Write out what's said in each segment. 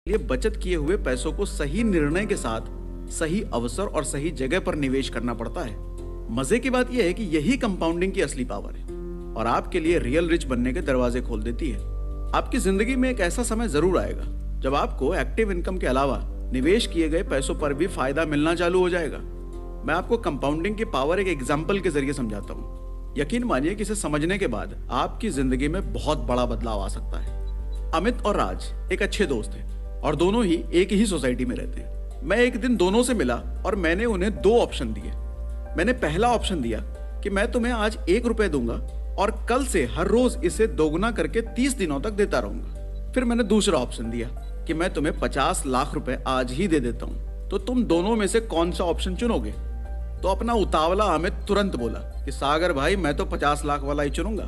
लिए बचत किए हुए पैसों को सही निर्णय के साथ सही अवसर और सही जगह पर निवेश करना पड़ता है। मजे की बात यह है कि यही कंपाउंडिंग की असली पावर है और आपके लिए रियल रिच बनने के दरवाजे खोल देती है। आपकी जिंदगी में एक ऐसा समय जरूर आएगा जब आपको एक्टिव इनकम के अलावा निवेश किए गए पैसों पर भी फायदा मिलना चालू हो जाएगा। मैं आपको कंपाउंडिंग की पावर एक एग्जाम्पल के जरिए समझाता हूँ। यकीन मानिए कि इसे समझने के बाद आपकी जिंदगी में बहुत बड़ा बदलाव आ सकता है। अमित और राज एक अच्छे दोस्त हैं और दोनों ही एक ही सोसाइटी में रहते हैं। मैं एक दिन दोनों से मिला और मैंने उन्हें दो ऑप्शन दिए। मैंने पहला ऑप्शन दिया कि मैं तुम्हें आज 1 रुपए दूंगा और कल से हर रोज इसे दोगुना करके 30 दिनों तक देता रहूंगा। फिर मैंने दूसरा ऑप्शन दिया कि मैं तुम्हें 50 लाख रुपए आज ही दे देता हूं, तो तुम दोनों में से कौन सा ऑप्शन चुनोगे? तो अपना उतावला अमित तुरंत बोला कि सागर भाई, मैं तो 50 लाख वाला ही चुनूंगा।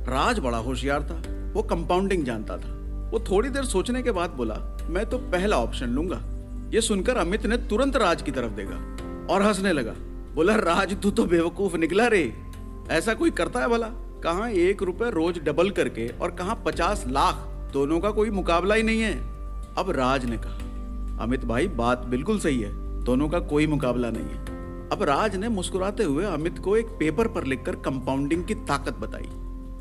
राज बड़ा होशियार था, वो कंपाउंडिंग जानता था। वो थोड़ी देर सोचने के बाद बोला, मैं तो पहला ऑप्शन लूंगा। ये सुनकर अमित ने तुरंत राज की तरफ देखा और हंसने लगा। बोला, राज तू तो बेवकूफ निकला रे, ऐसा कोई करता है भला? कहाँ 1 रुपए रोज डबल करके और कहाँ 50 लाख, दोनों का कोई मुकाबला ही नहीं है। अब राज ने कहा, अमित भाई बात बिल्कुल सही है, दोनों का कोई मुकाबला नहीं है। अब राज ने मुस्कुराते हुए अमित को एक पेपर पर लिखकर कंपाउंडिंग की ताकत बताई।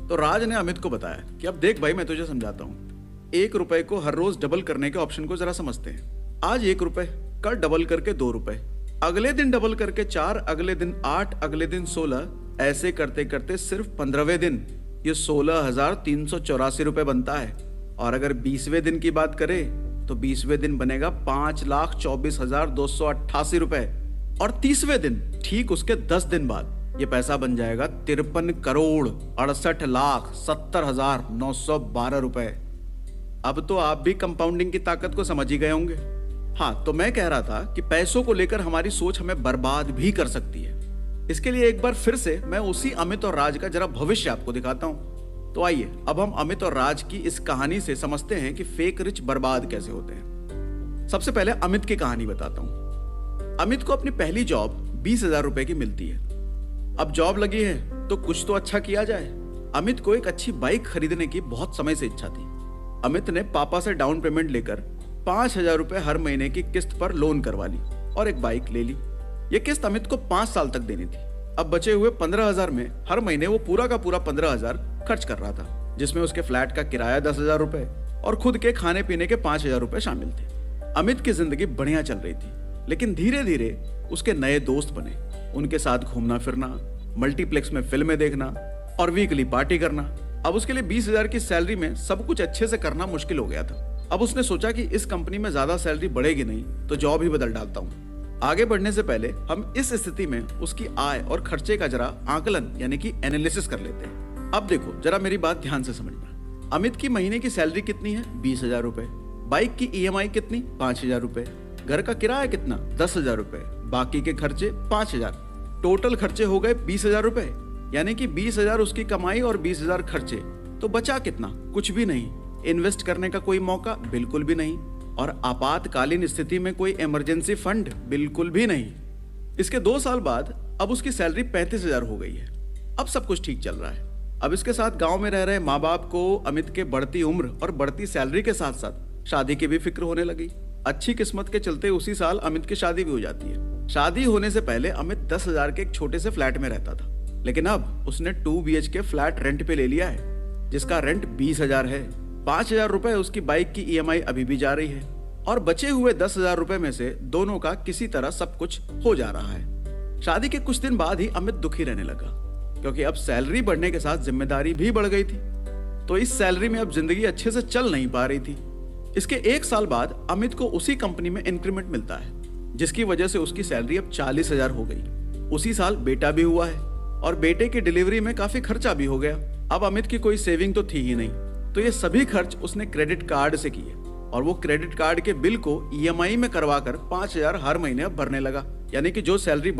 तो राज ने अमित को बताया कि अब देख भाई, मैं तुझे समझाता हूँ। 1 रुपए को हर रोज डबल करने के ऑप्शन को जरा समझते हैं। आज 1 रुपए, कल डबल करके 2 रुपए, अगले दिन डबल करके 4, अगले दिन 8, अगले दिन 16, ऐसे करते करते सिर्फ 15वें दिन ये 16,384 रुपए बनता है। और अगर 20वें दिन की बात करें तो 20वें दिन बनेगा 5,24,288 रुपए और 30वें दिन ठीक उसके 10 दिन बाद ये पैसा बन जाएगा 53,68,70,912 रुपए। अब तो आप भी कंपाउंडिंग की ताकत को समझ ही गए होंगे। हाँ, तो मैं कह रहा था कि पैसों को लेकर हमारी सोच हमें बर्बाद भी कर सकती है। इसके लिए एक बार फिर से मैं उसी अमित और राज का जरा भविष्य आपको दिखाता हूं। तो आइए अब हम अमित और राज की इस कहानी से समझते हैं कि फेक रिच बर्बाद कैसे होते हैं। सबसे पहले अमित की कहानी बताता हूं। अमित को अपनी पहली जॉब 20,000 रुपए की मिलती है। अब जॉब लगी है तो कुछ तो अच्छा किया जाए। अमित को एक अच्छी बाइक खरीदने की बहुत समय से इच्छा थी। अमित ने पापा से डाउन पेमेंट लेकर 5,000 रुपए हर महीने की किस्त पर लोन करवा ली और एक बाइक ले ली। ये किस्त अमित को 5 साल तक देनी थी। अब बचे हुए 15,000 में हर महीने वो पूरा का पूरा 15,000 खर्च कर रहा था, जिसमें उसके फ्लैट का किराया 10,000 रुपए और खुद के खाने पीने के 5,000 रुपए शामिल थे। अमित की जिंदगी बढ़िया चल रही थी, लेकिन धीरे धीरे उसके नए दोस्त बने। उनके साथ घूमना फिरना, मल्टीप्लेक्स में फिल्में देखना और वीकली पार्टी करना। अब उसके लिए 20,000 की सैलरी में सब कुछ अच्छे से करना मुश्किल हो गया था। अब उसने सोचा कि इस कंपनी में ज्यादा सैलरी बढ़ेगी नहीं, तो जॉब ही बदल डालता हूँ। आगे बढ़ने से पहले हम इस स्थिति में उसकी आय और खर्चे का जरा आकलन यानी कि एनालिसिस कर लेते हैं। अब देखो, जरा मेरी बात ध्यान से समझना। अमित की महीने की सैलरी कितनी है? 20,000 रुपए। बाइक की EMI कितनी? 5,000 रुपए। घर का किराया कितना? 10,000 रुपए। बाकी के खर्चे 5,000। टोटल खर्चे हो गए 20,000 रुपए, यानी कि 20,000 उसकी कमाई और 20,000 खर्चे। तो बचा कितना? कुछ भी नहीं। इन्वेस्ट करने का कोई मौका बिल्कुल भी नहीं और आपातकालीन स्थिति में कोई इमरजेंसी फंड बिल्कुल भी नहीं। इसके 2 साल बाद अब उसकी सैलरी 35,000 हो गई है। अब सब कुछ ठीक चल रहा है। अब इसके साथ गांव में रह रहे माँ बाप को अमित के बढ़ती उम्र और बढ़ती सैलरी के साथ साथ शादी की भी फिक्र होने लगी। अच्छी किस्मत के चलते उसी साल अमित की शादी भी हो जाती है। शादी होने से पहले अमित 10,000 के एक छोटे से फ्लैट में रहता था, लेकिन अब उसने 2 BHK फ्लैट रेंट पे ले लिया है, जिसका रेंट 20,000 है। 5,000 रुपए उसकी बाइक की EMI अभी भी जा रही है और बचे हुए 10,000 रुपए में से दोनों का किसी तरह सब कुछ हो जा रहा है। शादी के कुछ दिन बाद ही अमित दुखी रहने लगा, क्योंकि अब सैलरी बढ़ने के साथ जिम्मेदारी भी बढ़ गई थी। तो इस सैलरी में अब जिंदगी अच्छे से चल नहीं पा रही थी। इसके 1 साल बाद अमित को उसी कंपनी में इंक्रीमेंट मिलता है, जिसकी वजह से उसकी सैलरी अब 40,000 हो गई। उसी साल बेटा भी हुआ है और बेटे की डिलीवरी में काफी खर्चा भी हो गया। अब अमित की कोई सेविंग तो थी ही नहीं, तो ये सभी खर्च उसने क्रेडिट कार्ड से किए और वो क्रेडिट कार्ड के बिल को EMI में करवाकर 5,000 हर महीने अब भरने लगा। यानी कि जो सैलरी